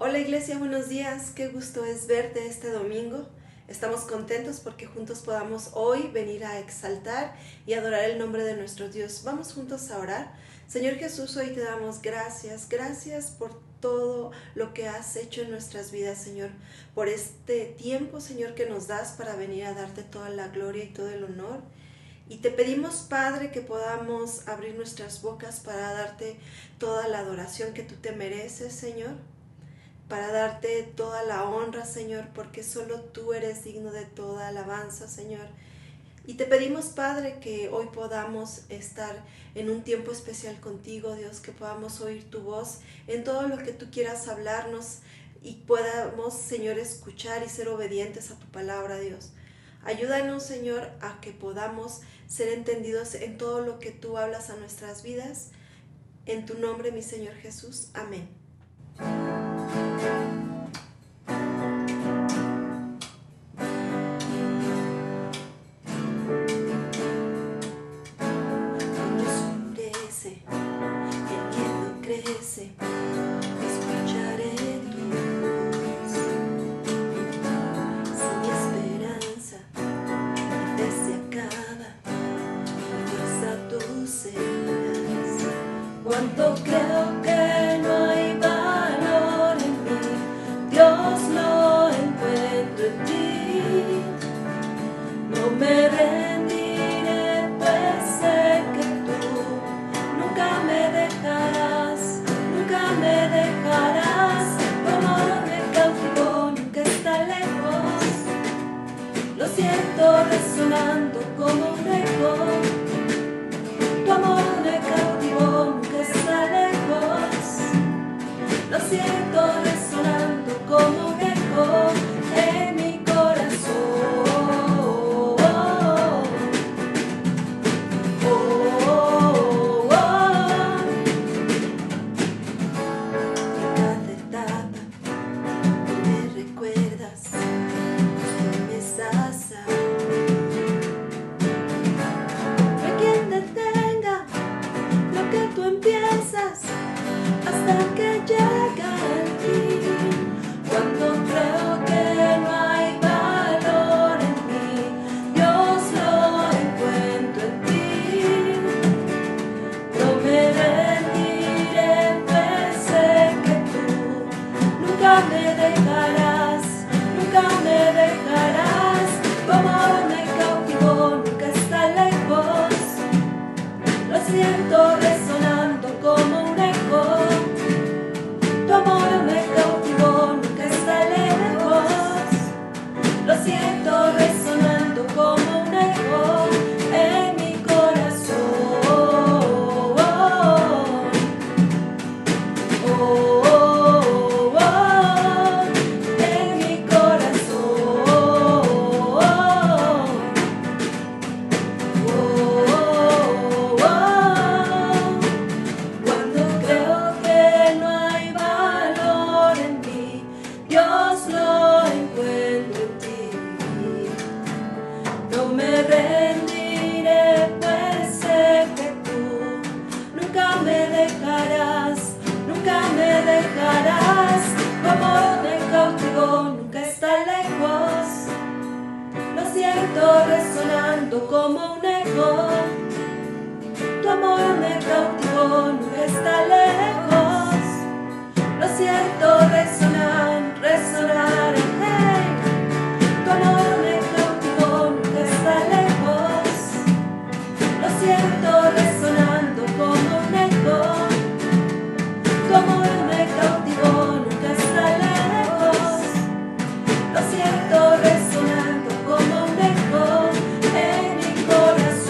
Hola Iglesia, buenos días. Qué gusto es verte este domingo. Estamos contentos porque juntos podamos hoy venir a exaltar y adorar el nombre de nuestro Dios. Vamos juntos a orar. Señor Jesús, hoy te damos gracias. Gracias por todo lo que has hecho en nuestras vidas, Señor. Por este tiempo, Señor, que nos das para venir a darte toda la gloria y todo el honor. Y te pedimos, Padre, que podamos abrir nuestras bocas para darte toda la adoración que tú te mereces, Señor. Para darte toda la honra, Señor, porque solo tú eres digno de toda alabanza, Señor. Y te pedimos, Padre, que hoy podamos estar en un tiempo especial contigo, Dios, que podamos oír tu voz en todo lo que tú quieras hablarnos y podamos, Señor, escuchar y ser obedientes a tu palabra, Dios. Ayúdanos, Señor, a que podamos ser entendidos en todo lo que tú hablas a nuestras vidas. En tu nombre, mi Señor Jesús. Amén. Escucharé tu voz. Si mi esperanza se acaba, fuerza tus heridas. Cuánto creo que no hay valor en mí, Dios lo encuentro en ti. No me rendiré, pues sé que tú nunca me dejarás. Nunca me dejarás, tu amor me cautivó, nunca está lejos. Lo siento resonando como un eco. Tu amor me cautivó, nunca está lejos. Lo siento resonando como un eco en mi corazón. Hasta que llega el fin. Cuando creo que no hay valor en mí, Dios lo encuentro en ti. No me rendiré, pues sé que tú nunca me dejarás, nunca me dejarás. Tu amor me cautivó, nunca está lejos. Lo siento resonando como un eco. Tu amor me cautivó, nunca está lejos. Lo siento resonando como un eco en mi corazón. En mi corazón. Cuando creo que no hay valor en mí, Dios lo encuentro en ti. No me rendiré, pues sé que tú nunca me dejarás, nunca me dejarás. Tu amor me cautivó, nunca está lejos. Lo siento resonando como un eco. Tu amor me cautivó, nunca está lejos. Lo siento resonar, resonar, hey. Tu amor me cautivó, nunca está lejos. Lo siento resonando como un eco. Tu amor me cautivó, nunca está lejos. Lo siento resonando como un eco en mi corazón.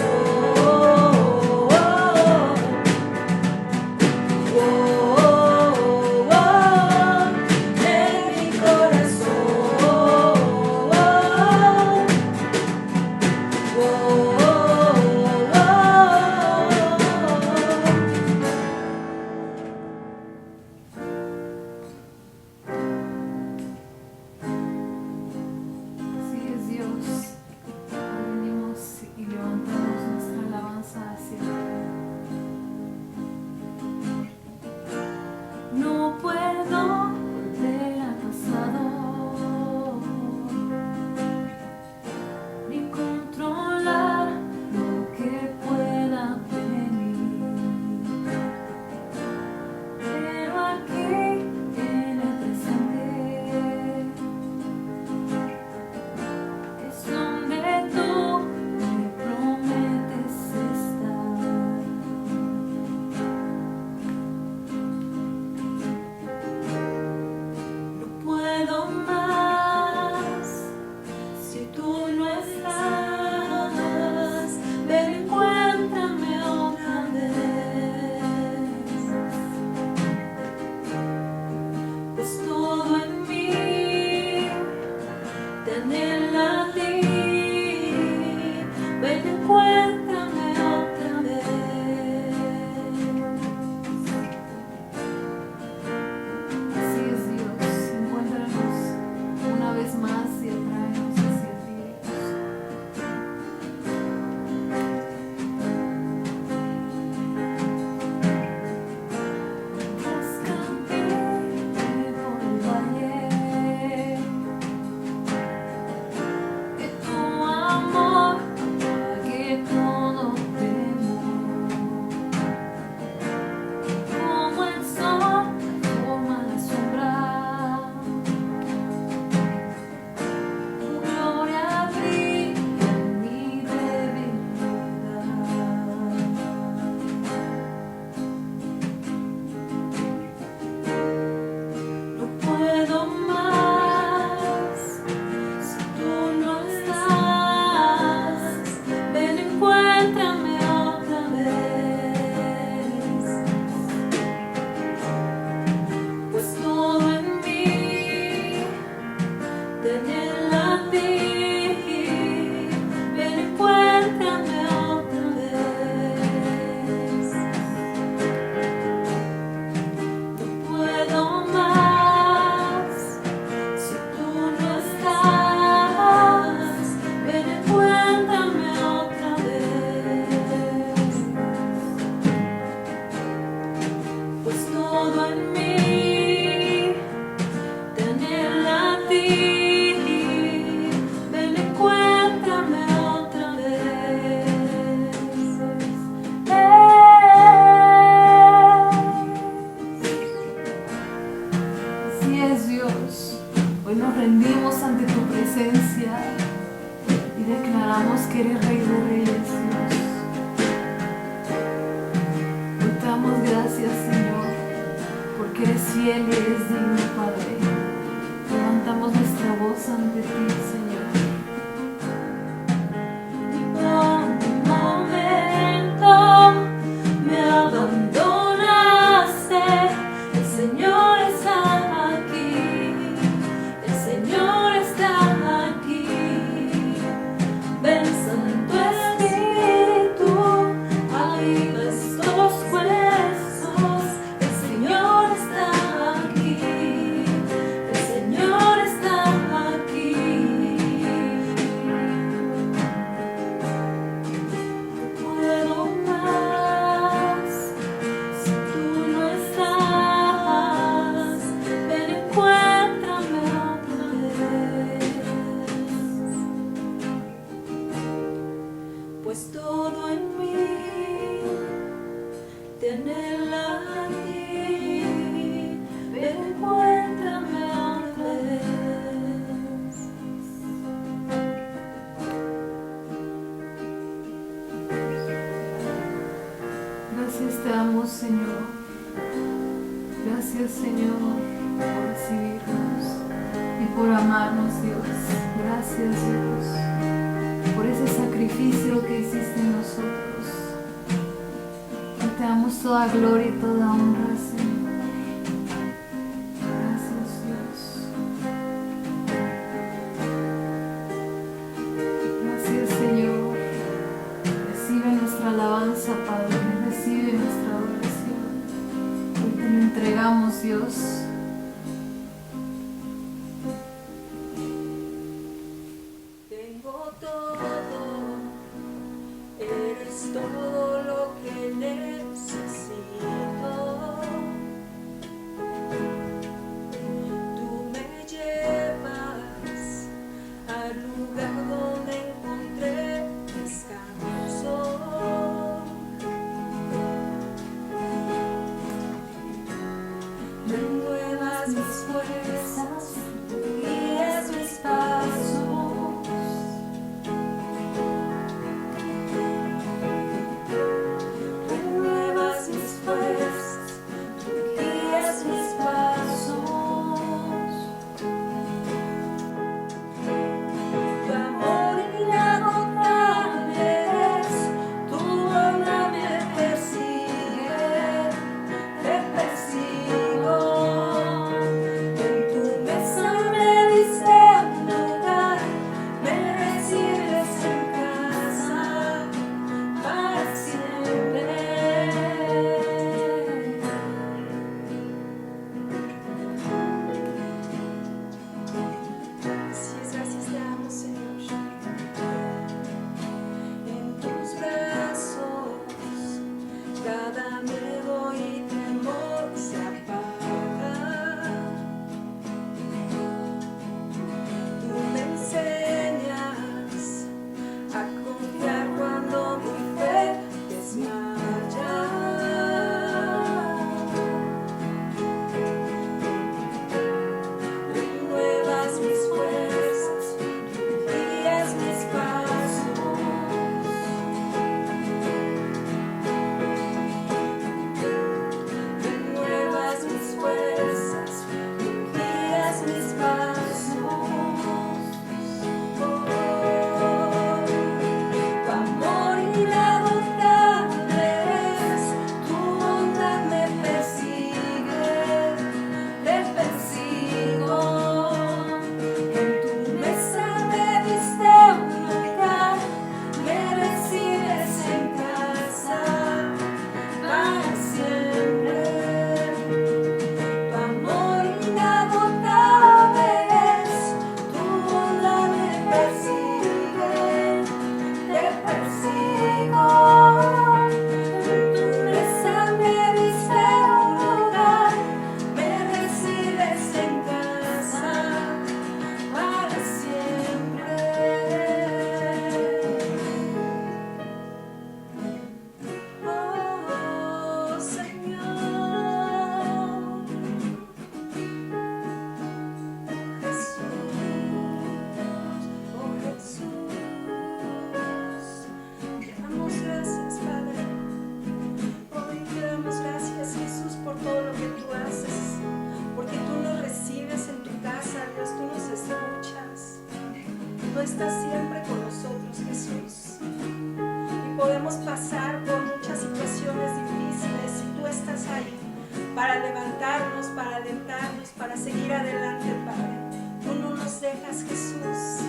Así es, Dios. Hoy nos rendimos ante tu presencia y declaramos que eres Rey de Reyes, Dios. Hoy te damos gracias, Señor, porque eres fiel y eres digno, Padre. Levantamos nuestra voz ante ti, Señor. Pues todo en mí te anhela a ti, ven, encuéntrame otra vez. Gracias te damos, Señor. Gracias, Señor, por recibirnos y por amarnos, Dios. Gracias, Dios, por ese sacrificio que hiciste en nosotros. Y te damos toda gloria y toda honra, Señor. Gracias, Dios. Gracias, Señor. Recibe nuestra alabanza, Padre. Recibe nuestra adoración. Hoy te lo entregamos, Dios. Tengo todo, eres todo lo que necesito. tú estás siempre con nosotros, Jesús. Y podemos pasar por muchas situaciones difíciles y tú estás ahí para levantarnos, para alentarnos, para seguir adelante, Padre. Tú no nos dejas, Jesús.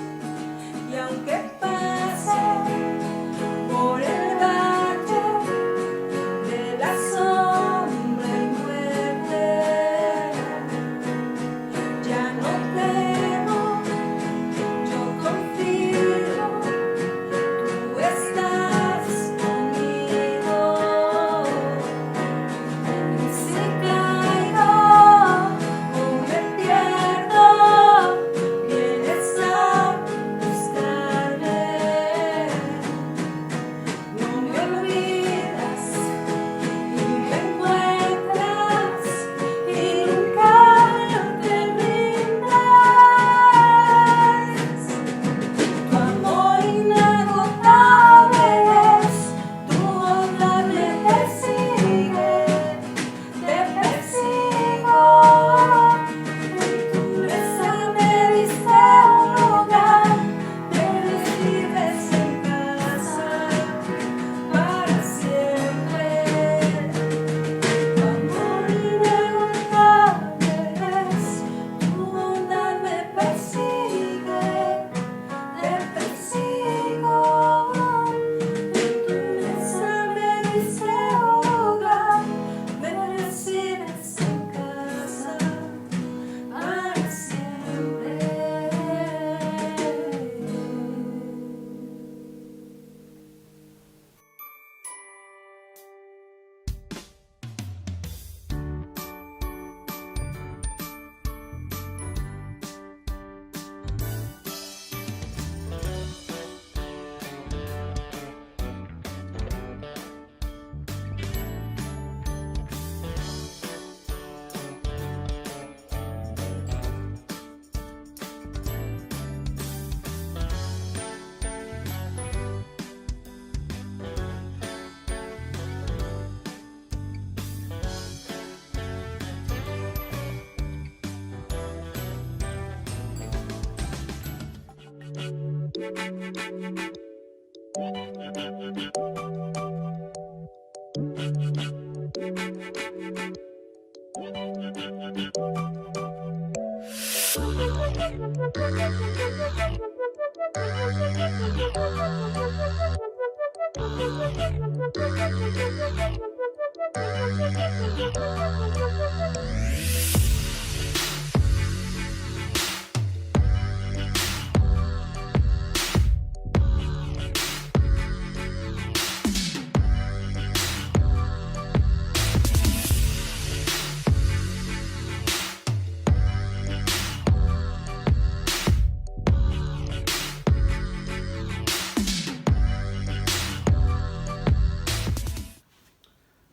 Y aunque pase por el valle de la sombra y muerte, ya no temo, yo confío, tú estás conmigo. Y si caigo o me pierdo, vienes a buscarme. No me olvidas y me encuentras y nunca te rindes. Tu amor inagotable es, tu bondad me persigue, te persigo. En tu mesa me diste un lugar, me recibes en casa para siempre. Tu amor inagotable es, tu bondad me persigue, te persigo. En tu mesa me diste un lugar, me recibes en casa para siempre.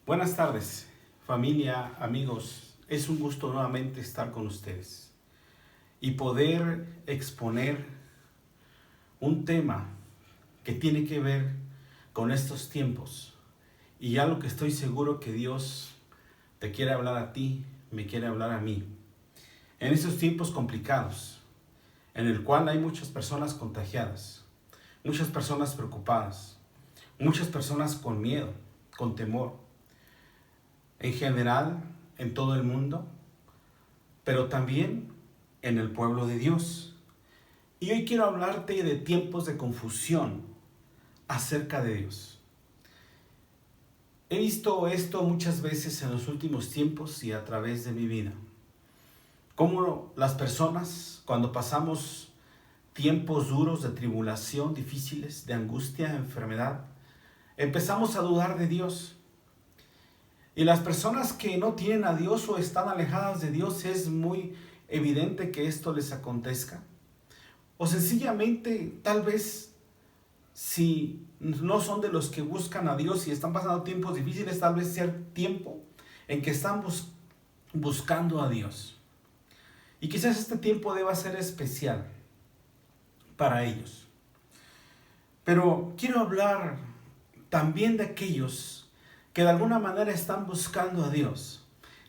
Buenas tardes, familia, amigos. Es un gusto nuevamente estar con ustedes y poder exponer un tema que tiene que ver con estos tiempos y algo que estoy seguro que Dios te quiere hablar a ti, me quiere hablar a mí. En estos tiempos complicados, en el cual hay muchas personas contagiadas, muchas personas preocupadas, muchas personas con miedo, con temor, en general, en todo el mundo, pero también en el pueblo de Dios. Y hoy quiero hablarte de tiempos de confusión acerca de Dios. He visto esto muchas veces en los últimos tiempos y a través de mi vida. Cómo las personas, cuando pasamos tiempos duros de tribulación, difíciles, de angustia, enfermedad, empezamos a dudar de Dios. Y las personas que no tienen a Dios o están alejadas de Dios, es muy evidente que esto les acontezca. O sencillamente, tal vez, si no son de los que buscan a Dios y están pasando tiempos difíciles, tal vez sea tiempo en que están buscando a Dios. Y quizás este tiempo deba ser especial para ellos. Pero quiero hablar también de aquellos que de alguna manera están buscando a Dios,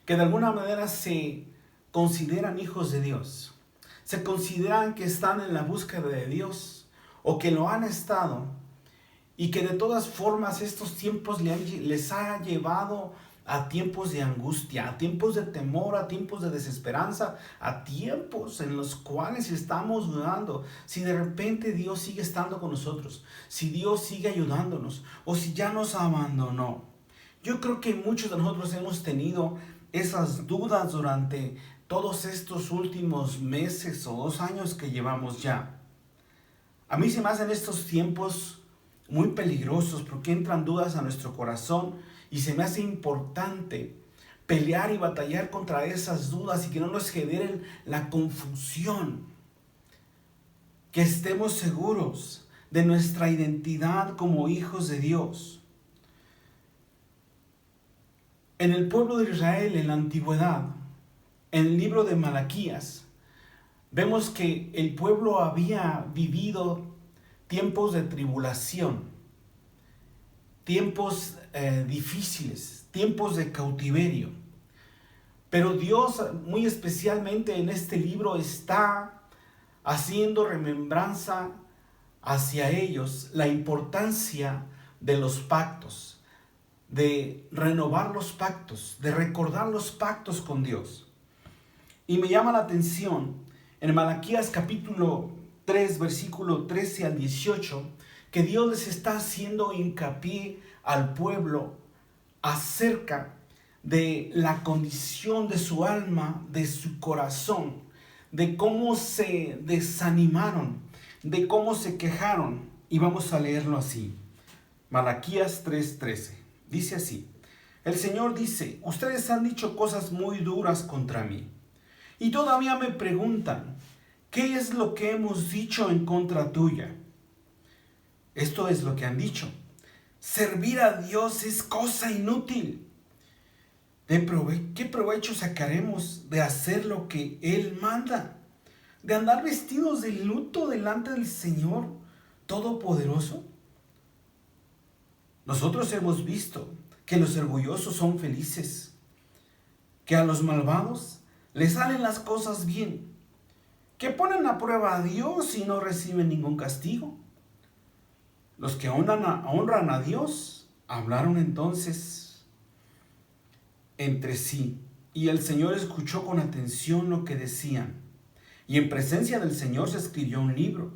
que de alguna manera se consideran hijos de Dios, se consideran que están en la búsqueda de Dios o que lo han estado y que de todas formas estos tiempos les ha llevado a tiempos de angustia, a tiempos de temor, a tiempos de desesperanza, a tiempos en los cuales estamos dudando si de repente Dios sigue estando con nosotros, si Dios sigue ayudándonos o si ya nos abandonó. Yo creo que muchos de nosotros hemos tenido esas dudas durante todos estos últimos meses o 2 años que llevamos ya. A mí se me hacen estos tiempos muy peligrosos porque entran dudas a nuestro corazón y se me hace importante pelear y batallar contra esas dudas y que no nos generen la confusión. Que estemos seguros de nuestra identidad como hijos de Dios. En el pueblo de Israel en la antigüedad, en el libro de Malaquías, vemos que el pueblo había vivido tiempos de tribulación, tiempos difíciles, tiempos de cautiverio. Pero Dios, muy especialmente en este libro, está haciendo remembranza hacia ellos la importancia de los pactos, de renovar los pactos, de recordar los pactos con Dios. Y me llama la atención en Malaquías capítulo 3, versículo 13 al 18, que Dios les está haciendo hincapié al pueblo acerca de la condición de su alma, de su corazón, de cómo se desanimaron, de cómo se quejaron. Y vamos a leerlo así. Malaquías 3:13. Dice así: el Señor dice, ustedes han dicho cosas muy duras contra mí. Y todavía me preguntan, ¿qué es lo que hemos dicho en contra tuya? Esto es lo que han dicho: servir a Dios es cosa inútil. ¿Qué provecho sacaremos de hacer lo que Él manda? ¿De andar vestidos de luto delante del Señor Todopoderoso? Nosotros hemos visto que los orgullosos son felices, que a los malvados les salen las cosas bien, que ponen a prueba a Dios y no reciben ningún castigo. Los que honran a Dios hablaron entonces entre sí, y el Señor escuchó con atención lo que decían. Y en presencia del Señor se escribió un libro,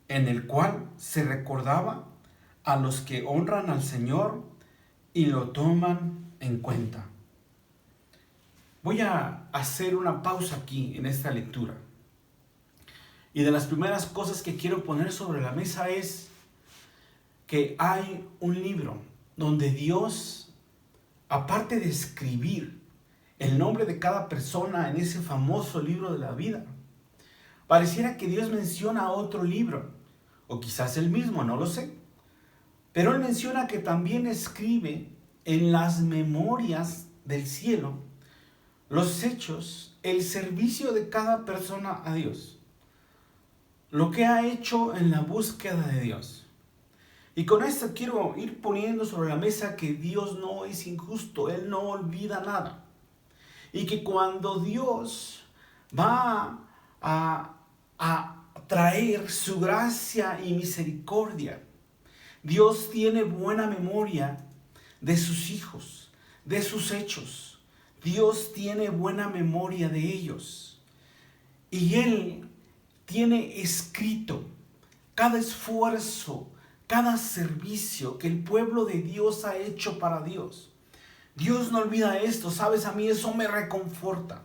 en el cual se recordaba a los que honran al Señor y lo toman en cuenta. Voy a hacer una pausa aquí en esta lectura. Y de las primeras cosas que quiero poner sobre la mesa es que hay un libro donde Dios, aparte de escribir el nombre de cada persona en ese famoso libro de la vida, pareciera que Dios menciona otro libro, o quizás el mismo, no lo sé. Pero Él menciona que también escribe en las memorias del cielo los hechos, el servicio de cada persona a Dios, lo que ha hecho en la búsqueda de Dios. Y con esto quiero ir poniendo sobre la mesa que Dios no es injusto, Él no olvida nada. Y que cuando Dios va a traer su gracia y misericordia, Dios tiene buena memoria de sus hijos, de sus hechos. Dios tiene buena memoria de ellos. Y Él tiene escrito cada esfuerzo, cada servicio que el pueblo de Dios ha hecho para Dios. Dios no olvida esto, ¿sabes? A mí eso me reconforta.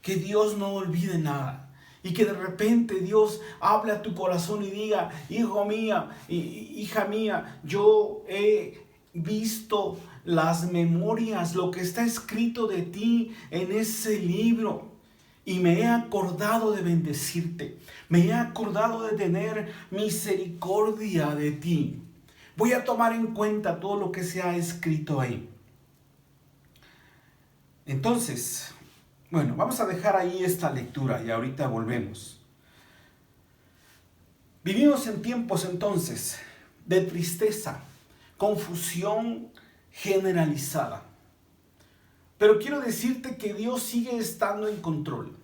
Que Dios no olvide nada. Y que de repente Dios hable a tu corazón y diga: hijo mía, hija mía, yo he visto las memorias, lo que está escrito de ti en ese libro. Y me he acordado de bendecirte. Me he acordado de tener misericordia de ti. Voy a tomar en cuenta todo lo que se ha escrito ahí. Entonces, bueno, vamos a dejar ahí esta lectura y ahorita volvemos. Vivimos en tiempos entonces de tristeza, confusión generalizada. Pero quiero decirte que Dios sigue estando en control,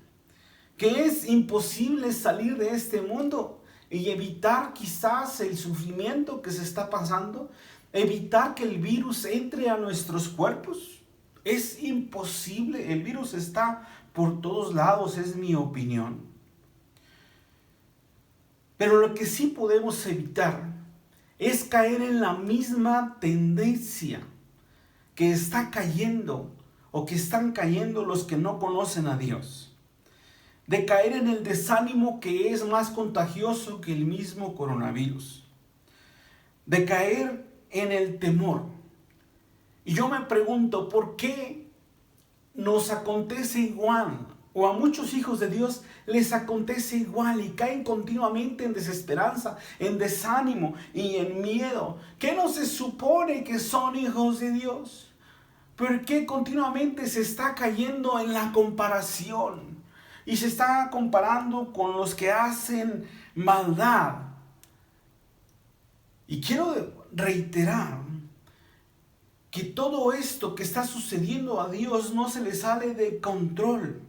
que es imposible salir de este mundo y evitar quizás el sufrimiento que se está pasando, evitar que el virus entre a nuestros cuerpos. Es imposible, el virus está por todos lados, es mi opinión. Pero lo que sí podemos evitar es caer en la misma tendencia que está cayendo o que están cayendo los que no conocen a Dios. De caer en el desánimo que es más contagioso que el mismo coronavirus. De caer en el temor. Y yo me pregunto, ¿por qué nos acontece igual? O a muchos hijos de Dios les acontece igual y caen continuamente en desesperanza, en desánimo y en miedo. ¿Qué no se supone que son hijos de Dios? ¿Por qué continuamente se está cayendo en la comparación? Y se está comparando con los que hacen maldad. Y quiero reiterar que todo esto que está sucediendo a Dios no se le sale de control.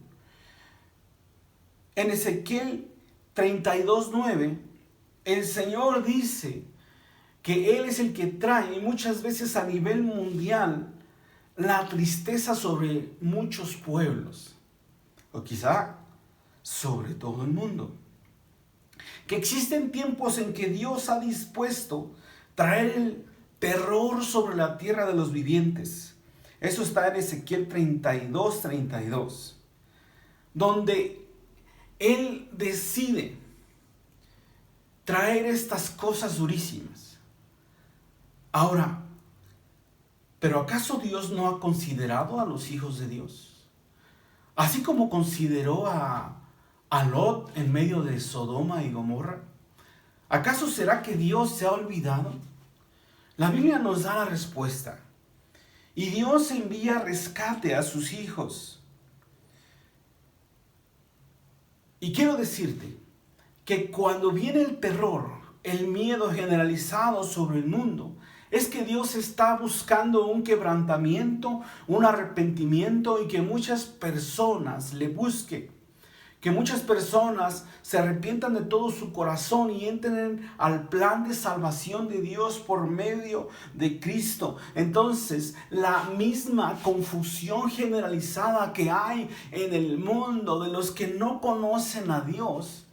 En Ezequiel 32:9, el Señor dice que Él es el que trae muchas veces a nivel mundial la tristeza sobre muchos pueblos, o quizá sobre todo el mundo. Que existen tiempos en que Dios ha dispuesto traer el terror sobre la tierra de los vivientes. Eso está en Ezequiel 32:32, donde Él decide traer estas cosas durísimas. Ahora, ¿pero acaso Dios no ha considerado a los hijos de Dios? Así como consideró a Lot en medio de Sodoma y Gomorra. ¿Acaso será que Dios se ha olvidado? La Biblia nos da la respuesta. Y Dios envía rescate a sus hijos. Y quiero decirte que cuando viene el terror, el miedo generalizado sobre el mundo, es que Dios está buscando un quebrantamiento, un arrepentimiento y que muchas personas le busquen. Que muchas personas se arrepientan de todo su corazón y entren al plan de salvación de Dios por medio de Cristo. Entonces, la misma confusión generalizada que hay en el mundo de los que no conocen a Dios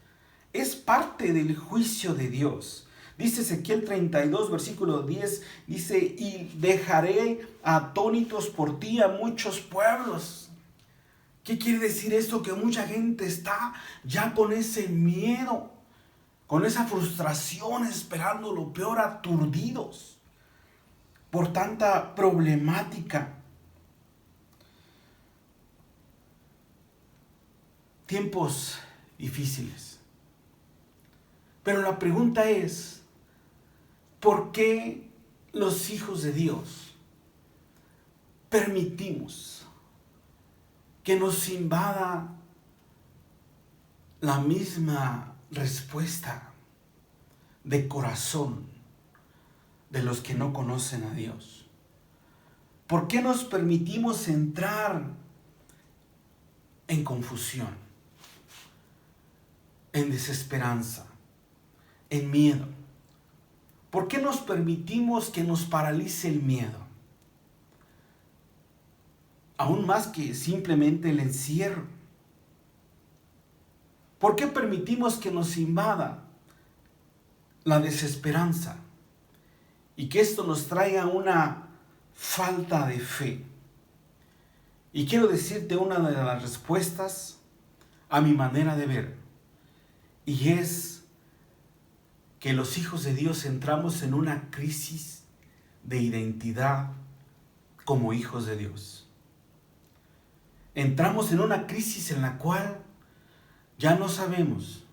es parte del juicio de Dios. Dice Ezequiel 32, versículo 10, dice, y dejaré atónitos por ti a muchos pueblos. ¿Qué quiere decir esto? Que mucha gente está ya con ese miedo, con esa frustración, esperando lo peor, aturdidos por tanta problemática. Tiempos difíciles. Pero la pregunta es, ¿por qué los hijos de Dios permitimos que nos invada la misma respuesta de corazón de los que no conocen a Dios? ¿Por qué nos permitimos entrar en confusión, en desesperanza, en miedo? ¿Por qué nos permitimos que nos paralice el miedo? Aún más que simplemente el encierro. ¿Por qué permitimos que nos invada la desesperanza y que esto nos traiga una falta de fe? Y quiero decirte una de las respuestas a mi manera de ver, y es que los hijos de Dios entramos en una crisis de identidad como hijos de Dios. Entramos en una crisis en la cual ya no sabemos,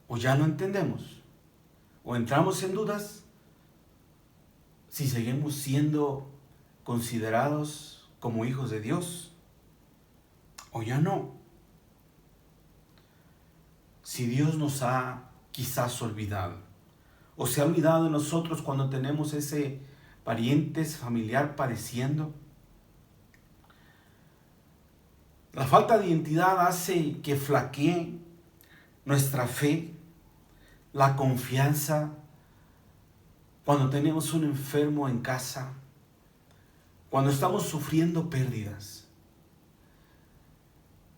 o ya no entendemos, o entramos en dudas si seguimos siendo considerados como hijos de Dios, o ya no. Si Dios nos ha quizás olvidado, o se ha olvidado de nosotros cuando tenemos ese pariente familiar padeciendo. La falta de identidad hace que flaquee nuestra fe, la confianza, cuando tenemos un enfermo en casa, cuando estamos sufriendo pérdidas.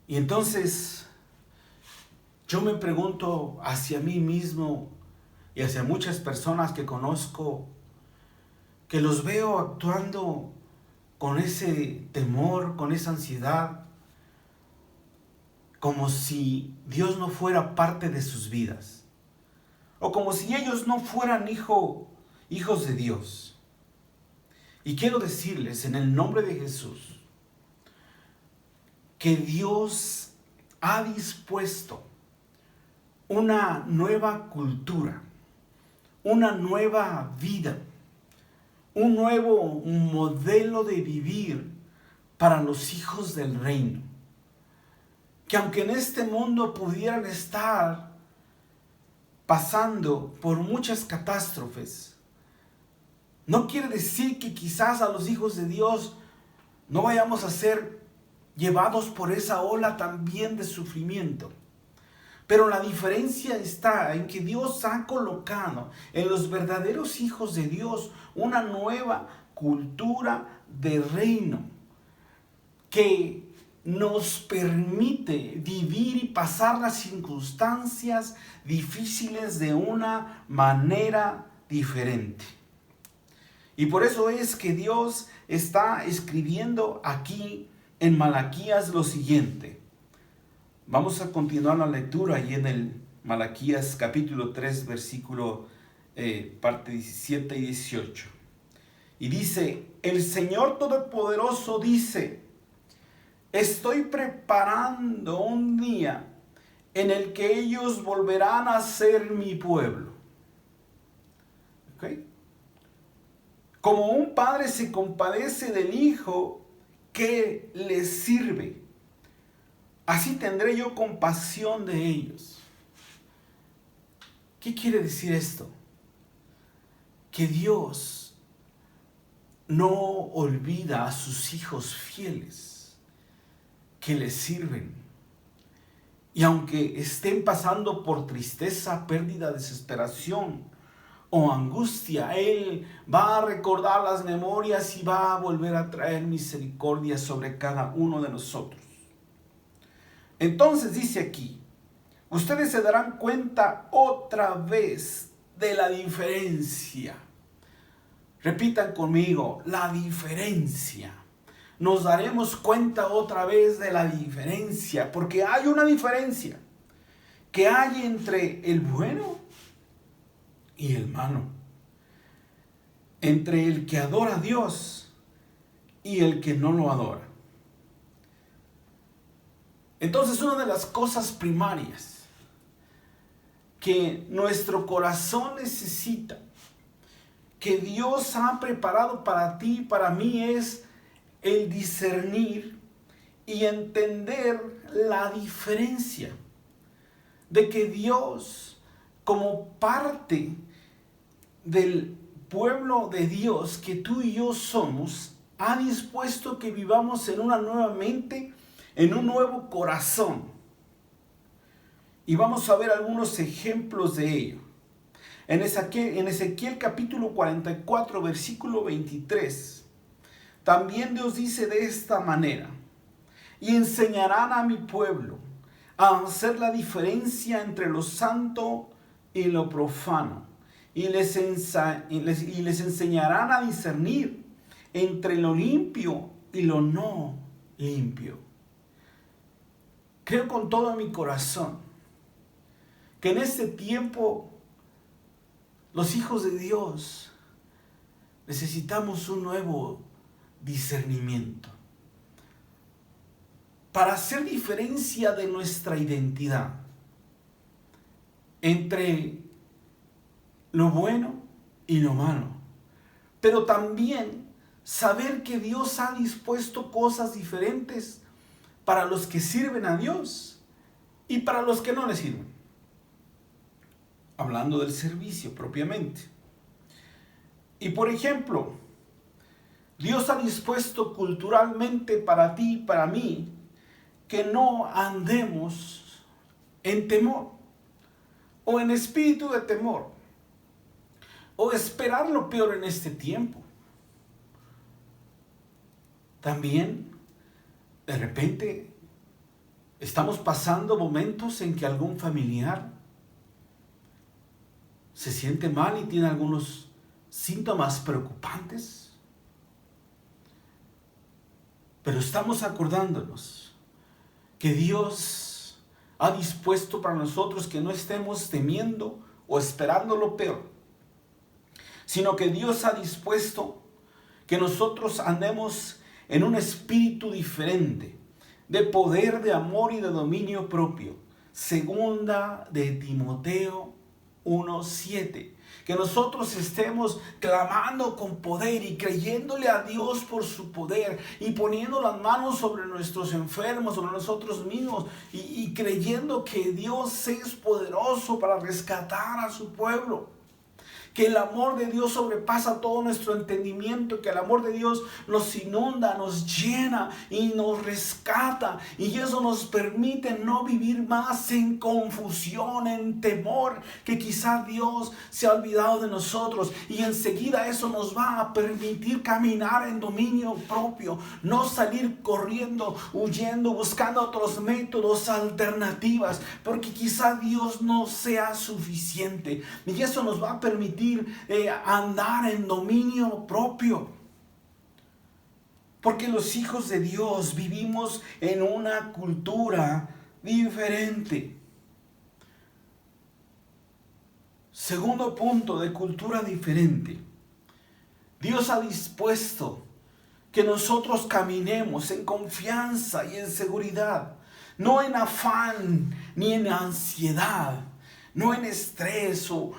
Y entonces yo me pregunto hacia mí mismo y hacia muchas personas que conozco, que los veo actuando con ese temor, con esa ansiedad, como si Dios no fuera parte de sus vidas, o como si ellos no fueran hijos de Dios. Y quiero decirles en el nombre de Jesús que Dios ha dispuesto una nueva cultura, una nueva vida, un nuevo modelo de vivir para los hijos del reino. Que aunque en este mundo pudieran estar pasando por muchas catástrofes, no quiere decir que quizás a los hijos de Dios no vayamos a ser llevados por esa ola también de sufrimiento. Pero la diferencia está en que Dios ha colocado en los verdaderos hijos de Dios una nueva cultura de reino que nos permite vivir y pasar las circunstancias difíciles de una manera diferente. Y por eso es que Dios está escribiendo aquí en Malaquías lo siguiente. Vamos a continuar la lectura ahí en el Malaquías capítulo 3, versículo parte 17 y 18. Y dice, el Señor Todopoderoso dice, estoy preparando un día en el que ellos volverán a ser mi pueblo. ¿Okay? Como un padre se compadece del hijo que le sirve, así tendré yo compasión de ellos. ¿Qué quiere decir esto? Que Dios no olvida a sus hijos fieles que le sirven. Y aunque estén pasando por tristeza, pérdida, desesperación o angustia, Él va a recordar las memorias y va a volver a traer misericordia sobre cada uno de nosotros. Entonces dice aquí, ustedes se darán cuenta otra vez de la diferencia. Repitan conmigo, la diferencia. Nos daremos cuenta otra vez de la diferencia, porque hay una diferencia que hay entre el bueno y el malo, entre el que adora a Dios y el que no lo adora. Entonces, una de las cosas primarias que nuestro corazón necesita, que Dios ha preparado para ti y para mí, es el discernir y entender la diferencia de que Dios, como parte del pueblo de Dios que tú y yo somos, ha dispuesto que vivamos en una nueva mente, en un nuevo corazón. Y vamos a ver algunos ejemplos de ello. En Ezequiel capítulo 44, versículo 23, también Dios dice de esta manera, y enseñarán a mi pueblo a hacer la diferencia entre lo santo y lo profano, y les enseñarán a discernir entre lo limpio y lo no limpio. Creo con todo mi corazón que en este tiempo los hijos de Dios necesitamos un nuevo discernimiento para hacer diferencia de nuestra identidad entre lo bueno y lo malo, pero también saber que Dios ha dispuesto cosas diferentes para los que sirven a Dios y para los que no le sirven. Hablando del servicio propiamente. Y por ejemplo, Dios ha dispuesto culturalmente para ti y para mí que no andemos en temor o en espíritu de temor o esperar lo peor en este tiempo. También, de repente, estamos pasando momentos en que algún familiar se siente mal y tiene algunos síntomas preocupantes. Pero estamos acordándonos que Dios ha dispuesto para nosotros que no estemos temiendo o esperando lo peor, sino que Dios ha dispuesto que nosotros andemos en un espíritu diferente, de poder, de amor y de dominio propio. Segunda de Timoteo 1:7. Que nosotros estemos clamando con poder y creyéndole a Dios por su poder y poniendo las manos sobre nuestros enfermos, sobre nosotros mismos y creyendo que Dios es poderoso para rescatar a su pueblo. Que el amor de Dios sobrepasa todo nuestro entendimiento, que el amor de Dios nos inunda, nos llena y nos rescata. Y eso nos permite no vivir más en confusión, en temor, que quizá Dios se ha olvidado de nosotros. Y enseguida eso nos va a permitir caminar en dominio propio, no salir corriendo, huyendo, buscando otros métodos, alternativas, porque quizá Dios no sea suficiente. Y eso nos va a permitir andar en dominio propio, porque los hijos de Dios vivimos en una cultura diferente. Segundo punto de cultura diferente. Dios ha dispuesto que nosotros caminemos en confianza y en seguridad, no en afán ni en ansiedad, no en estrés o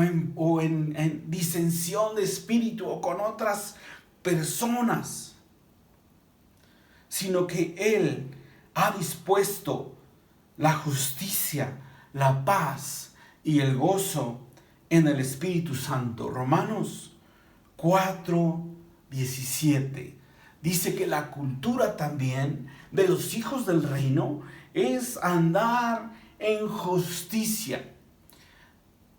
en disensión de espíritu o con otras personas, sino que Él ha dispuesto la justicia, la paz y el gozo en el Espíritu Santo. Romanos 4:17 dice que la cultura también de los hijos del reino es andar en justicia,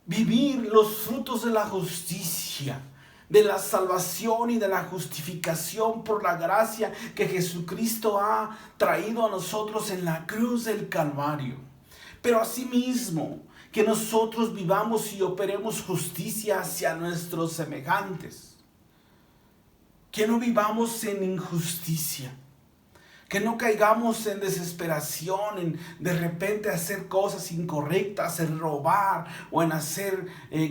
vivir los frutos de la justicia, de la salvación y de la justificación por la gracia que Jesucristo ha traído a nosotros en la cruz del Calvario. Pero asimismo, que nosotros vivamos y operemos justicia hacia nuestros semejantes, que no vivamos en injusticia, que no caigamos en desesperación, en de repente hacer cosas incorrectas, en robar o en hacer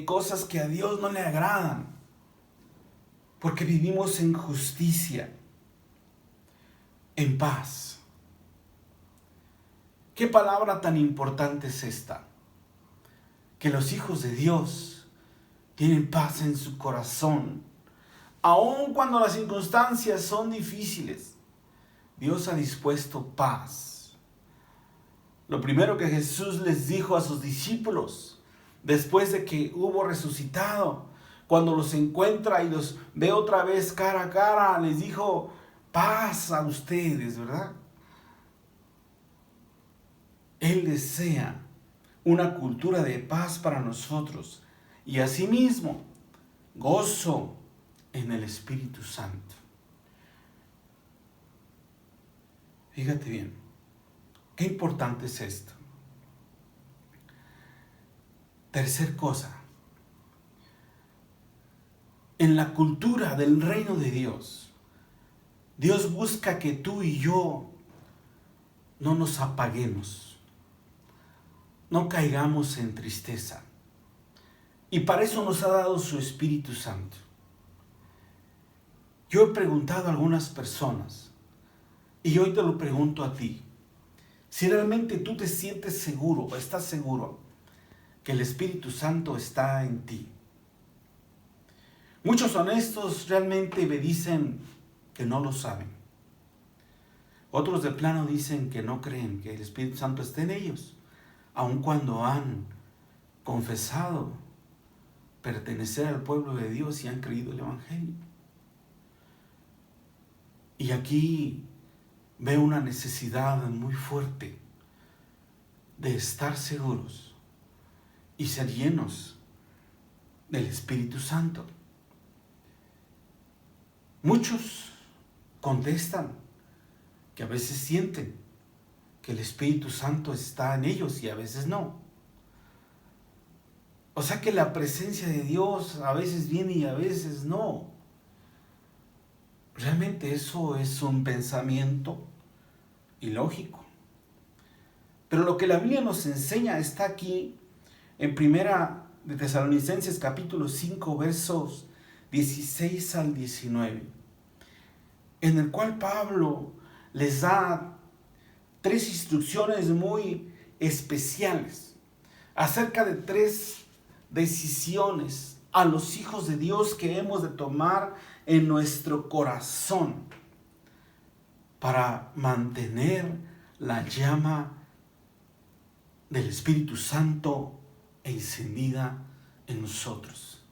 cosas que a Dios no le agradan. Porque vivimos en justicia, en paz. ¿Qué palabra tan importante es esta? Que los hijos de Dios tienen paz en su corazón, aun cuando las circunstancias son difíciles. Dios ha dispuesto paz. Lo primero que Jesús les dijo a sus discípulos, después de que hubo resucitado, cuando los encuentra y los ve otra vez cara a cara, les dijo, paz a ustedes, ¿verdad? Él desea una cultura de paz para nosotros y asimismo gozo en el Espíritu Santo. Fíjate bien, qué importante es esto. Tercer cosa, en la cultura del reino de Dios, Dios busca que tú y yo no nos apaguemos, no caigamos en tristeza. Y para eso nos ha dado su Espíritu Santo. Yo he preguntado a algunas personas, y hoy te lo pregunto a ti, si realmente tú te sientes seguro o estás seguro que el Espíritu Santo está en ti. Muchos honestos realmente me dicen que no lo saben. Otros de plano dicen que no creen que el Espíritu Santo esté en ellos, aun cuando han confesado pertenecer al pueblo de Dios y han creído el Evangelio. Y aquí veo una necesidad muy fuerte de estar seguros y ser llenos del Espíritu Santo. Muchos contestan que a veces sienten que el Espíritu Santo está en ellos y a veces no. O sea que la presencia de Dios a veces viene y a veces no. Realmente eso es un pensamiento ilógico. Pero lo que la Biblia nos enseña está aquí en Primera de Tesalonicenses capítulo 5 versos 16 al 19, en el cual Pablo les da 3 instrucciones muy especiales acerca de 3 decisiones a los hijos de Dios que hemos de tomar en nuestro corazón para mantener la llama del Espíritu Santo encendida en nosotros.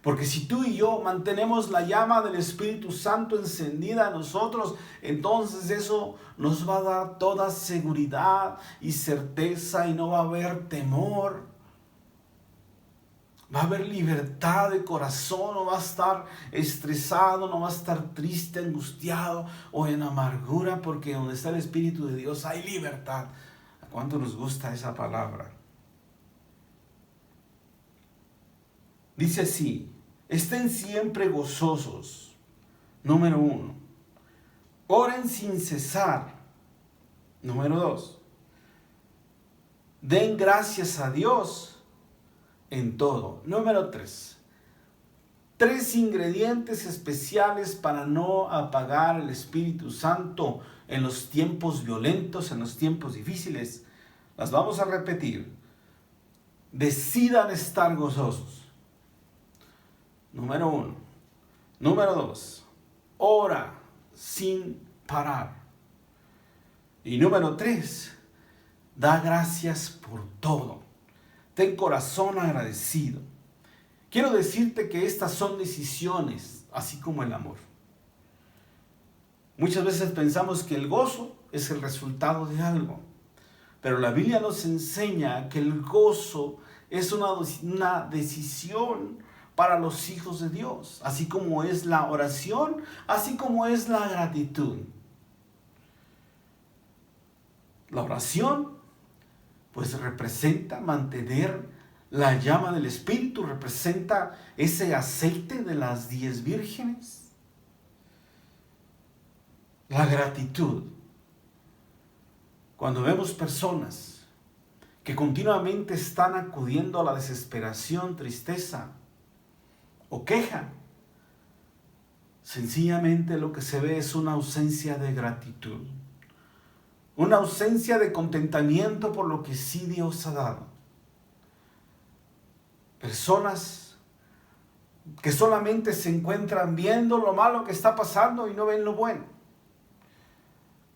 Porque si tú y yo mantenemos la llama del Espíritu Santo encendida en nosotros, entonces eso nos va a dar toda seguridad y certeza y no va a haber temor. Va a haber libertad de corazón, no va a estar estresado, no va a estar triste, angustiado o en amargura, porque donde está el Espíritu de Dios hay libertad. ¿A cuánto nos gusta esa palabra? Dice así: estén siempre gozosos. Número 1. Oren sin cesar. Número 2. Den gracias a Dios en todo. Número 3. 3 ingredientes especiales para no apagar el Espíritu Santo en los tiempos violentos, en los tiempos difíciles. Las vamos a repetir. Decidan estar gozosos. Número 1. Número 2. Ora sin parar. Y número 3. Da gracias por todo. Ten corazón agradecido. Quiero decirte que estas son decisiones, así como el amor. Muchas veces pensamos que el gozo es el resultado de algo, pero la Biblia nos enseña que el gozo es una decisión para los hijos de Dios, así como es la oración, así como es la gratitud. La oración pues representa mantener la llama del Espíritu, representa ese aceite de las 10 vírgenes. La gratitud. Cuando vemos personas que continuamente están acudiendo a la desesperación, tristeza o queja, sencillamente lo que se ve es una ausencia de gratitud. Una ausencia de contentamiento por lo que sí Dios ha dado. Personas que solamente se encuentran viendo lo malo que está pasando y no ven lo bueno.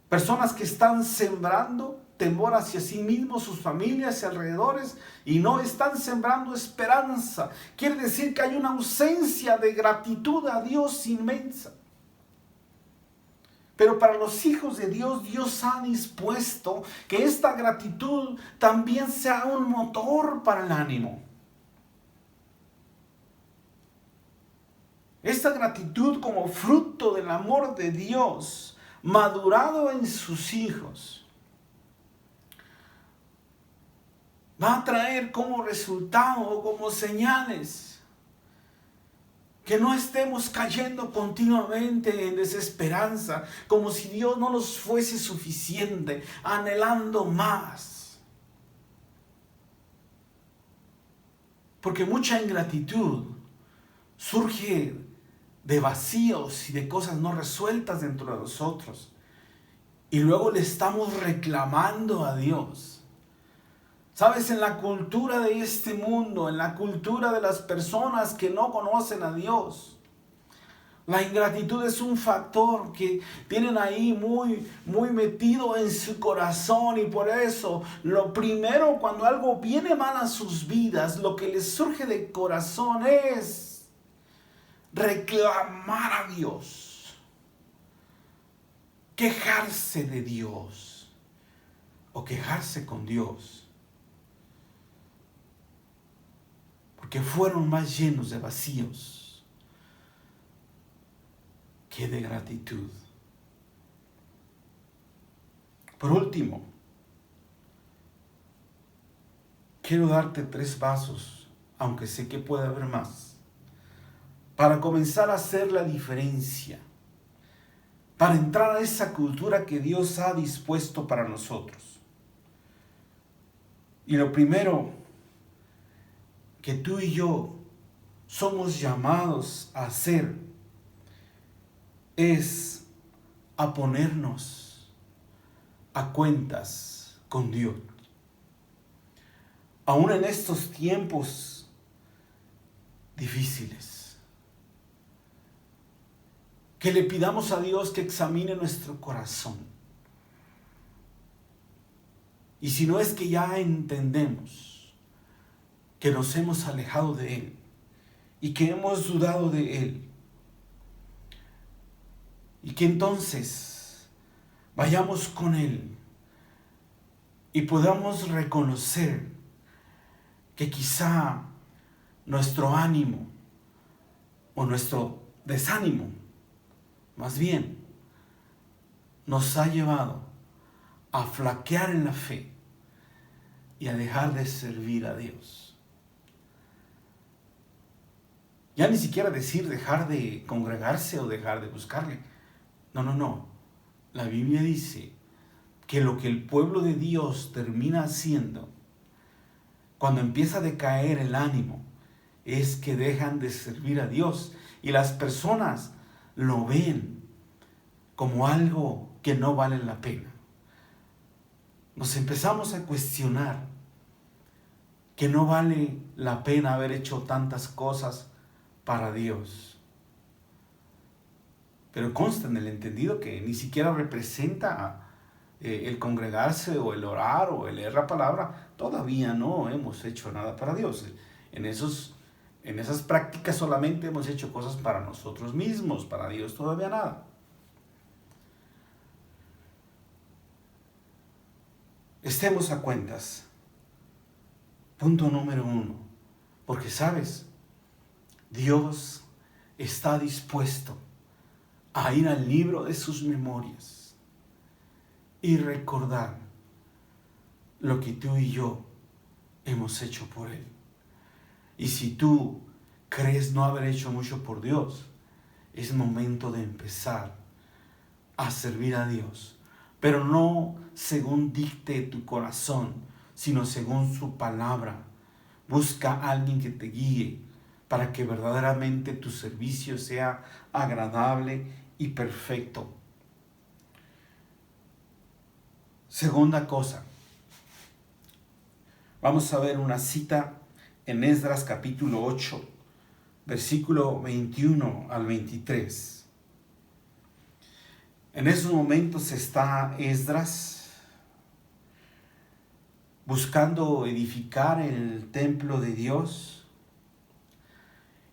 Personas que están sembrando temor hacia sí mismos, sus familias y alrededores, y no están sembrando esperanza. Quiere decir que hay una ausencia de gratitud a Dios inmensa. Pero para los hijos de Dios, Dios ha dispuesto que esta gratitud también sea un motor para el ánimo. Esta gratitud como fruto del amor de Dios, madurado en sus hijos, va a traer como resultado o como señales que no estemos cayendo continuamente en desesperanza, como si Dios no nos fuese suficiente, anhelando más. Porque mucha ingratitud surge de vacíos y de cosas no resueltas dentro de nosotros. Y luego le estamos reclamando a Dios. Sabes, en la cultura de este mundo, en la cultura de las personas que no conocen a Dios, la ingratitud es un factor que tienen ahí muy metido en su corazón, y por eso lo primero cuando algo viene mal a sus vidas, lo que les surge de corazón es reclamar a Dios. quejarse de Dios o quejarse con Dios, porque fueron más llenos de vacíos que de gratitud. Por último, quiero darte 3 pasos, aunque sé que puede haber más, para comenzar a hacer la diferencia, para entrar a esa cultura que Dios ha dispuesto para nosotros. Y lo primero que tú y yo somos llamados a hacer es a ponernos a cuentas con Dios. Aún en estos tiempos difíciles, que le pidamos a Dios que examine nuestro corazón. Y si no es que ya entendemos que nos hemos alejado de Él y que hemos dudado de Él, y que entonces vayamos con Él y podamos reconocer que quizá nuestro ánimo o nuestro desánimo, más bien, nos ha llevado a flaquear en la fe y a dejar de servir a Dios. Ya ni siquiera decir dejar de congregarse o dejar de buscarle. No. La Biblia dice que lo que el pueblo de Dios termina haciendo cuando empieza a decaer el ánimo es que dejan de servir a Dios y las personas lo ven como algo que no vale la pena. Nos empezamos a cuestionar que no vale la pena haber hecho tantas cosas para Dios. Pero consta en el entendido que ni siquiera representa el congregarse o el orar o el leer la palabra. Todavía no hemos hecho nada para Dios. En esas prácticas solamente hemos hecho cosas para nosotros mismos, para Dios todavía nada. Estemos a cuentas. Punto número 1. Porque sabes, Dios está dispuesto a ir al libro de sus memorias y recordar lo que tú y yo hemos hecho por Él. Y si tú crees no haber hecho mucho por Dios, es momento de empezar a servir a Dios, pero no según dicte tu corazón, sino según su palabra. Busca a alguien que te guíe para que verdaderamente tu servicio sea agradable y perfecto. Segunda cosa, vamos a ver una cita en Esdras capítulo 8, versículo 21 al 23. En esos momentos está Esdras buscando edificar el templo de Dios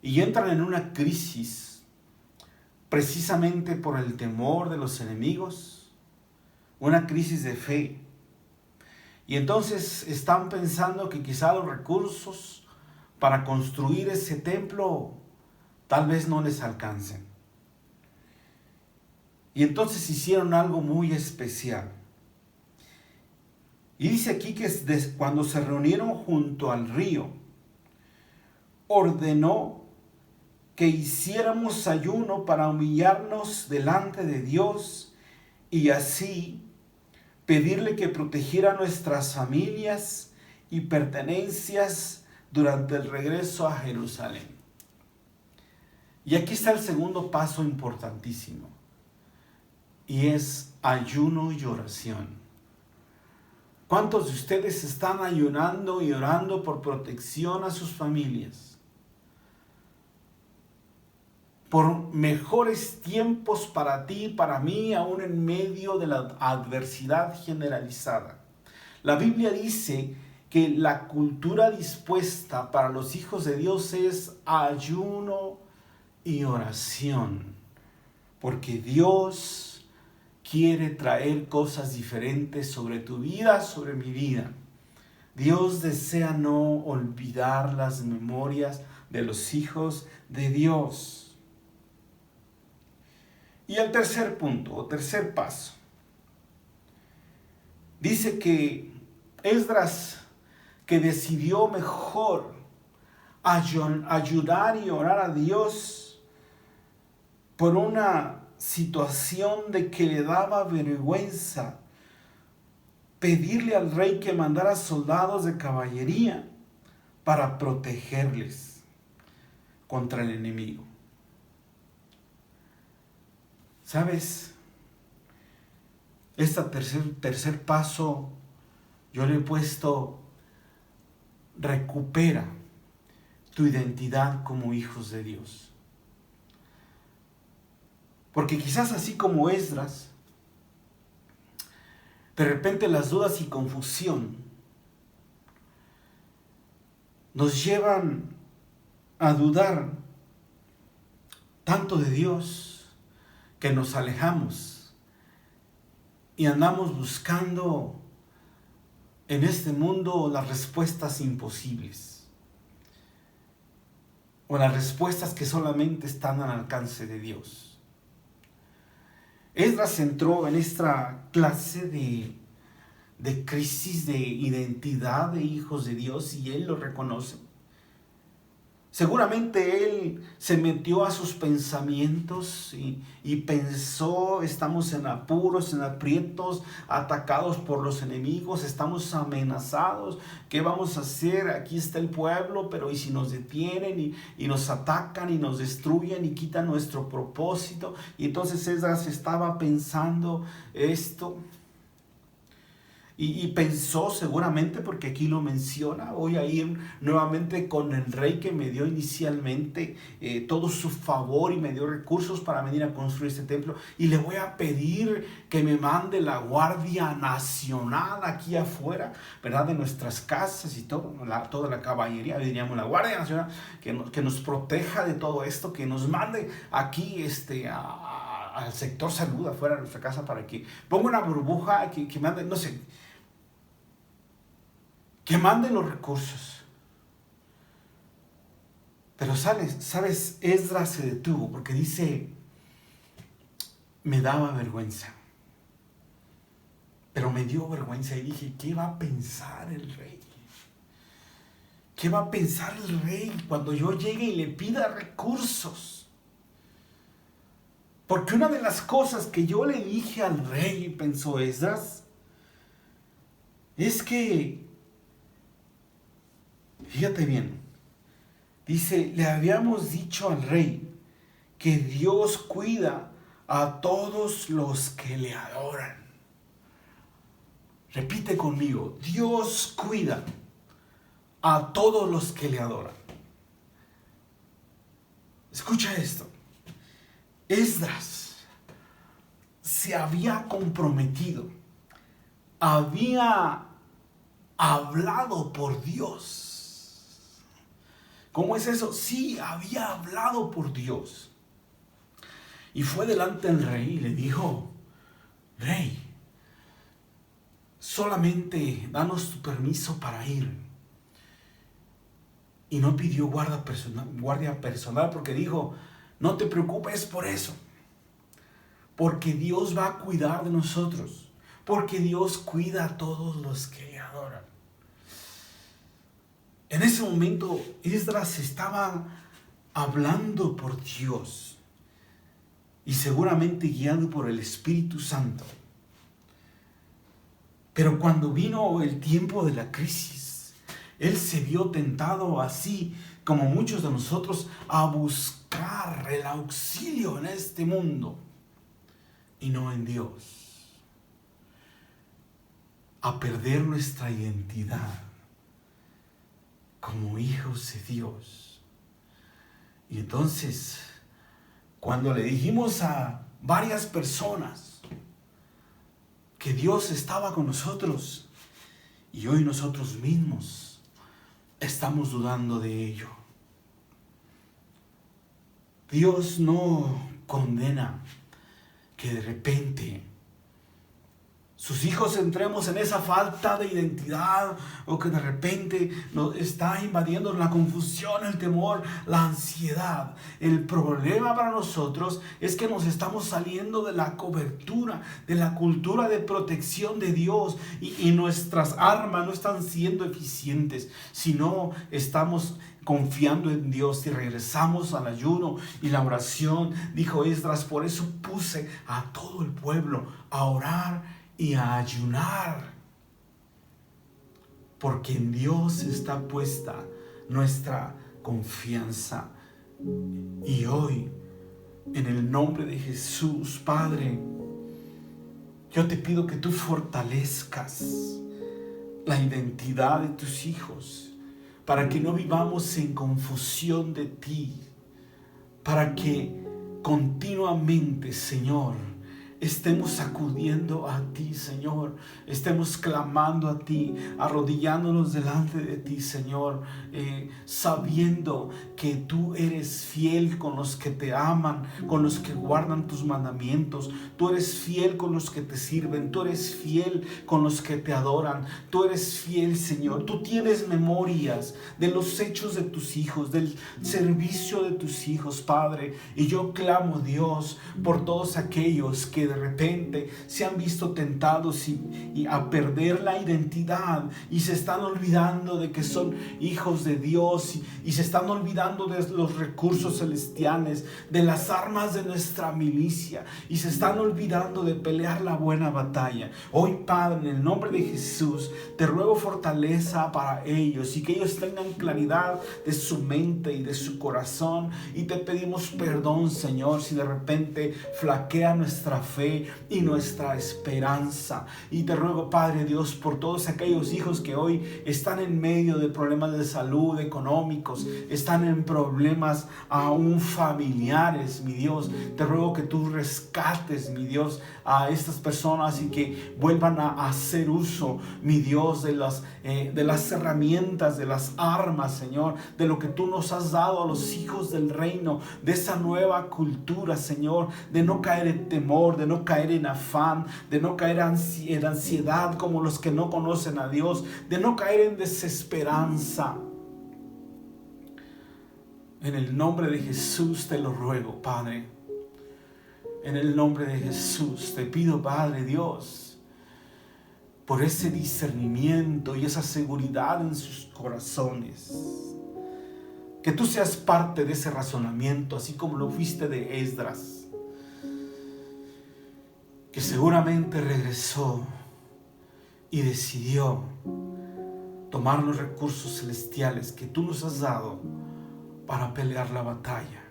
y entran en una crisis precisamente por el temor de los enemigos, una crisis de fe. Y entonces están pensando que quizá los recursos para construir ese templo tal vez no les alcancen. Y entonces hicieron algo muy especial. Y dice aquí que cuando se reunieron junto al río, ordenó que hiciéramos ayuno para humillarnos delante de Dios y así pedirle que protegiera nuestras familias y pertenencias durante el regreso a Jerusalén. Y aquí está el segundo paso importantísimo, y es ayuno y oración. ¿Cuántos de ustedes están ayunando y orando por protección a sus familias? Por mejores tiempos para ti y para mí, aún en medio de la adversidad generalizada. La Biblia dice que la cultura dispuesta para los hijos de Dios es ayuno y oración, porque Dios quiere traer cosas diferentes sobre tu vida, sobre mi vida. Dios desea no olvidar las memorias de los hijos de Dios. Y el tercer punto, o tercer paso, dice que Esdras, que decidió mejor ayudar y orar a Dios por una situación de que le daba vergüenza pedirle al rey que mandara soldados de caballería para protegerles contra el enemigo. ¿Sabes? Este tercer paso yo le he puesto: recupera tu identidad como hijos de Dios. Porque quizás así como Esdras, de repente las dudas y confusión nos llevan a dudar tanto de Dios que nos alejamos y andamos buscando en este mundo las respuestas imposibles o las respuestas que solamente están al alcance de Dios. Esdras entró en esta clase de crisis de identidad de hijos de Dios y él lo reconoce. Seguramente él se metió a sus pensamientos y pensó: estamos en apuros, en aprietos, atacados por los enemigos, estamos amenazados, ¿qué vamos a hacer? Aquí está el pueblo, pero ¿y si nos detienen y nos atacan y nos destruyen y quitan nuestro propósito? Y entonces Esdras estaba pensando esto. Y pensó seguramente, porque aquí lo menciona: voy a ir nuevamente con el rey que me dio inicialmente todo su favor y me dio recursos para venir a construir este templo, y le voy a pedir que me mande la Guardia Nacional aquí afuera, ¿verdad? De nuestras casas y toda la caballería, diríamos la Guardia Nacional, que nos proteja de todo esto, que nos mande aquí al sector salud afuera de nuestra casa para que ponga una burbuja, que mande, no sé, que manden los recursos. Pero ¿sabes? Esdras se detuvo porque dice: me daba vergüenza. Pero me dio vergüenza y dije: ¿qué va a pensar el rey? ¿Qué va a pensar el rey cuando yo llegue y le pida recursos? Porque una de las cosas que yo le dije al rey, pensó Esdras, es que, fíjate bien, dice: le habíamos dicho al rey que Dios cuida a todos los que le adoran. Repite conmigo: Dios cuida a todos los que le adoran. Escucha esto. Esdras se había comprometido, había hablado por Dios. ¿Cómo es eso? Sí, había hablado por Dios. Y fue delante del rey y le dijo: rey, solamente danos tu permiso para ir. Y no pidió guardia personal porque dijo: no te preocupes por eso, porque Dios va a cuidar de nosotros, porque Dios cuida a todos los que le adoran. En ese momento Esdras estaba hablando por Dios y seguramente guiado por el Espíritu Santo. Pero cuando vino el tiempo de la crisis, él se vio tentado, así como muchos de nosotros, a buscar el auxilio en este mundo y no en Dios, a perder nuestra identidad como hijos de Dios. Y entonces, cuando le dijimos a varias personas que Dios estaba con nosotros, y hoy nosotros mismos estamos dudando de ello. Dios no condena que de repente sus hijos entremos en esa falta de identidad, o que de repente nos está invadiendo la confusión, el temor, la ansiedad. El problema para nosotros es que nos estamos saliendo de la cobertura, de la cultura de protección de Dios, y nuestras armas no están siendo eficientes, sino estamos confiando en Dios y regresamos al ayuno y la oración. Dijo Esdras: por eso puse a todo el pueblo a orar y a ayunar, porque en Dios está puesta nuestra confianza. Y hoy, en el nombre de Jesús, Padre, yo te pido que tú fortalezcas la identidad de tus hijos, para que no vivamos en confusión de ti, para que continuamente, Señor, estemos acudiendo a ti, Señor, estemos clamando a ti, arrodillándonos delante de ti, Señor, sabiendo que tú eres fiel con los que te aman, con los que guardan tus mandamientos. Tú eres fiel con los que te sirven, tú eres fiel con los que te adoran, tú eres fiel, Señor. Tú tienes memorias de los hechos de tus hijos, del servicio de tus hijos, Padre, y yo clamo, Dios, por todos aquellos que de repente se han visto tentados y a perder la identidad, y se están olvidando de que son hijos de Dios, y se están olvidando de los recursos celestiales, de las armas de nuestra milicia, y se están olvidando de pelear la buena batalla. Hoy, Padre, en el nombre de Jesús, te ruego fortaleza para ellos, y que ellos tengan claridad de su mente y de su corazón, y te pedimos perdón, Señor, si de repente flaquea nuestra fe y nuestra esperanza. Y te ruego, Padre Dios, por todos aquellos hijos que hoy están en medio de problemas de salud, económicos, están en problemas aún familiares, mi Dios. Te ruego que tú rescates, mi Dios, a estas personas, y que vuelvan a hacer uso, mi Dios, de las herramientas, de las armas, Señor, de lo que tú nos has dado a los hijos del reino, de esa nueva cultura, Señor, de no caer en temor, de no caer en afán, de no caer en ansiedad como los que no conocen a Dios, de no caer en desesperanza. En el nombre de Jesús te lo ruego, Padre. En el nombre de Jesús te pido, Padre Dios, por ese discernimiento y esa seguridad en sus corazones. Que tú seas parte de ese razonamiento, así como lo fuiste de Esdras, que seguramente regresó y decidió tomar los recursos celestiales que tú nos has dado para pelear la batalla.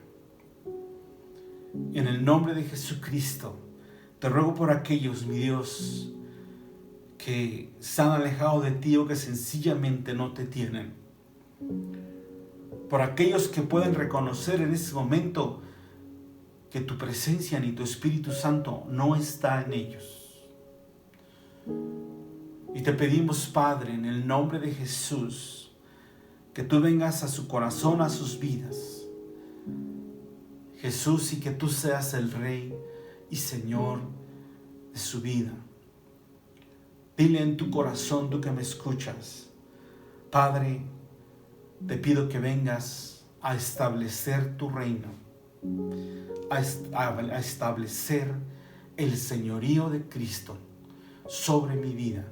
En el nombre de Jesucristo, te ruego por aquellos, mi Dios, que se han alejado de ti o que sencillamente no te tienen. Por aquellos que pueden reconocer en ese momento que tu presencia ni tu Espíritu Santo no está en ellos. Y te pedimos, Padre, en el nombre de Jesús, que tú vengas a su corazón, a sus vidas, Jesús, y que tú seas el Rey y Señor de su vida. Dile en tu corazón, tú que me escuchas: Padre, te pido que vengas a establecer tu reino, a establecer el señorío de Cristo sobre mi vida,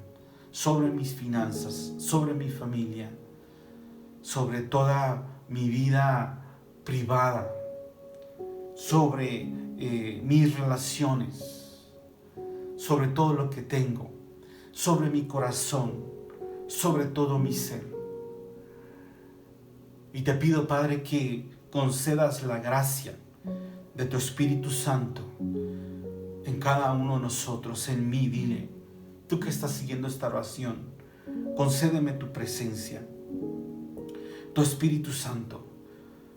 sobre mis finanzas, sobre mi familia, sobre toda mi vida privada, sobre mis relaciones, sobre todo lo que tengo, sobre mi corazón, sobre todo mi ser. Y te pido, Padre, que concedas la gracia de tu Espíritu Santo en cada uno de nosotros, en mí. Dile, tú que estás siguiendo esta oración, concédeme tu presencia, tu Espíritu Santo,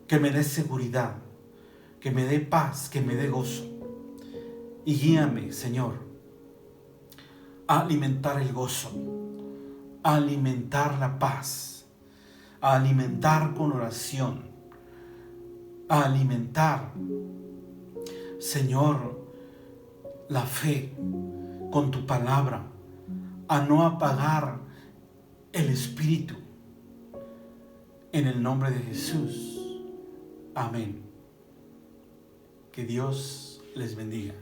que me dé seguridad, que me dé paz, que me dé gozo. Y guíame, Señor, a alimentar el gozo, a alimentar la paz, a alimentar con oración, a alimentar, Señor, la fe con tu palabra, a no apagar el espíritu. En el nombre de Jesús. Amén. Que Dios les bendiga.